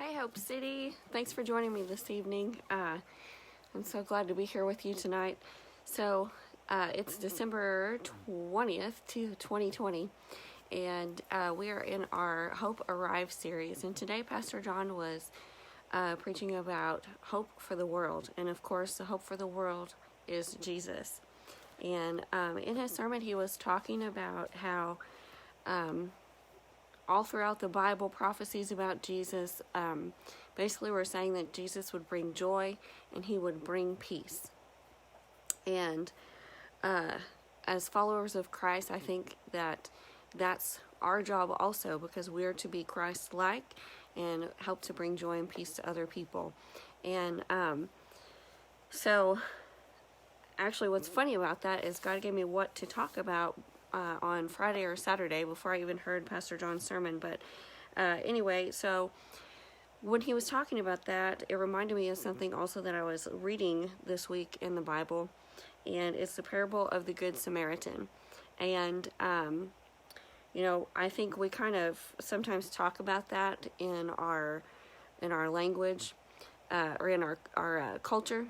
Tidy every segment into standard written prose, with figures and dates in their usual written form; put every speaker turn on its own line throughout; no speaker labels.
Hey, Hope City. Thanks for joining me this evening. I'm so glad to be here with you tonight. So, it's December 20th, 2020, and we are in our Hope Arrive series. And today, Pastor John was preaching about hope for the world. And of course, the hope for the world is Jesus. And in his sermon, he was talking about how all throughout the Bible, prophecies about Jesus basically were saying that Jesus would bring joy and he would bring peace. And as followers of Christ, I think that that's our job also, because we are to be Christ-like and help to bring joy and peace to other people. And so actually what's funny about that is God gave me what to talk about on Friday or Saturday before I even heard Pastor John's sermon. But anyway, so when he was talking about that, it reminded me of something also that I was reading this week in the Bible, and it's the parable of the Good Samaritan. And I think we kind of sometimes talk about that in our language or in our culture,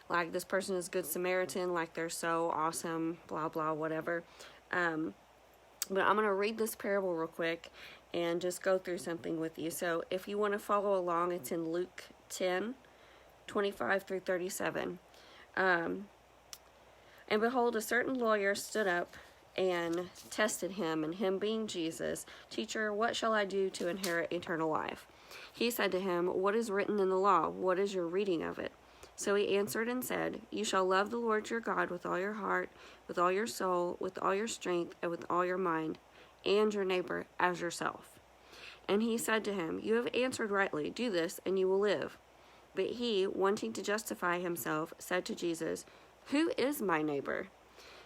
like this person is Good Samaritan, like they're so awesome, blah blah whatever. But I'm going to read this parable real quick and just go through something with you. So if you want to follow along, it's in Luke 10:25 through 37. And behold, a certain lawyer stood up and tested him, and him being Jesus, Teacher, what shall I do to inherit eternal life? He said to him, What is written in the law? What is your reading of it? So he answered and said, You shall love the Lord your God with all your heart, with all your soul, with all your strength, and with all your mind, and your neighbor as yourself. And he said to him, You have answered rightly. Do this, and you will live. But he, wanting to justify himself, said to Jesus, Who is my neighbor?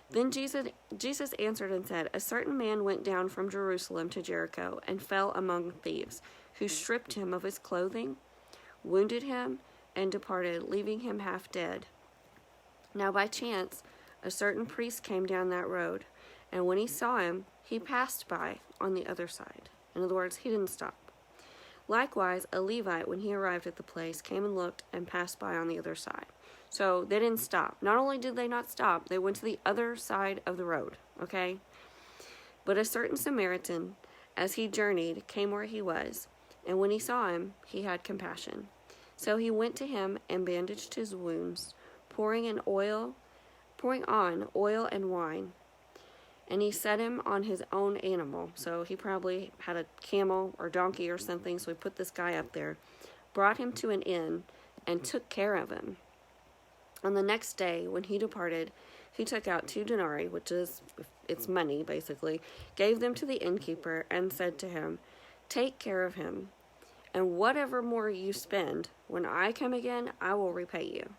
Then Jesus answered and said, A certain man went down from Jerusalem to Jericho, and fell among thieves, who stripped him of his clothing, wounded him, and departed, leaving him half dead. Now by chance, a certain priest came down that road, and when he saw him, he passed by on the other side. In other words, he didn't stop. Likewise, a Levite, when he arrived at the place, came and looked and passed by on the other side. So they didn't stop. Not only did they not stop, they went to the other side of the road, okay? But a certain Samaritan, as he journeyed, came where he was, and when he saw him, he had compassion. So he went to him and bandaged his wounds, pouring on oil and wine. And he set him on his own animal. So he probably had a camel or donkey or something. So he put this guy up there, brought him to an inn, and took care of him. On the next day, when he departed, he took out 2 denarii, which is, it's money basically, gave them to the innkeeper, and said to him, Take care of him, and whatever more you spend, when I come again, I will repay you.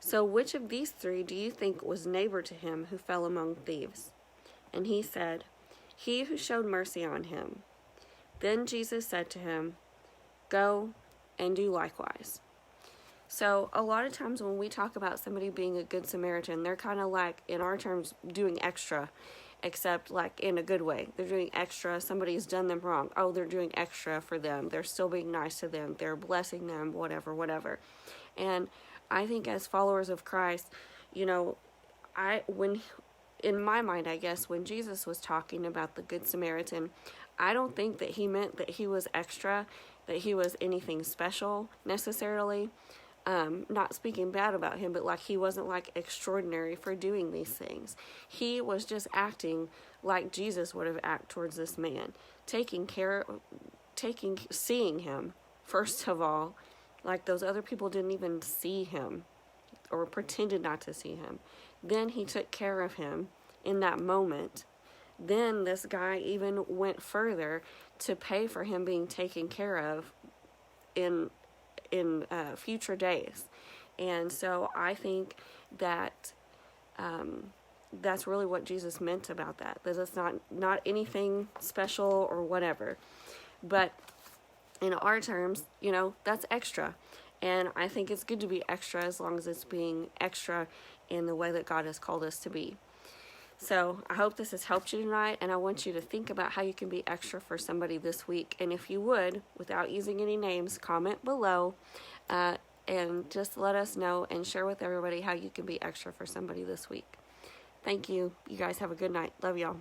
So which of these 3 do you think was neighbor to him who fell among thieves? And he said, He who showed mercy on him. Then Jesus said to him, Go and do likewise. So a lot of times when we talk about somebody being a good Samaritan, they're kind of like, in our terms, doing extra, except like in a good way. They're doing extra. Somebody's done them wrong. Oh, they're doing extra for them. They're still being nice to them. They're blessing them, whatever. And I think as followers of Christ, in my mind, I guess, when Jesus was talking about the Good Samaritan, I don't think that he meant that he was extra, that he was anything special necessarily. Not speaking bad about him, but like he wasn't like extraordinary for doing these things. He was just acting like Jesus would have acted towards this man, seeing him, first of all, like those other people didn't even see him or pretended not to see him. Then he took care of him in that moment. Then this guy even went further to pay for him being taken care of in future days. And so I think that that's really what Jesus meant about that it's not anything special or whatever, but in our terms, that's extra. And I think it's good to be extra as long as it's being extra in the way that God has called us to be. So I hope this has helped you tonight, and I want you to think about how you can be extra for somebody this week. And if you would, without using any names, comment below and just let us know and share with everybody how you can be extra for somebody this week. Thank you. You guys have a good night. Love y'all.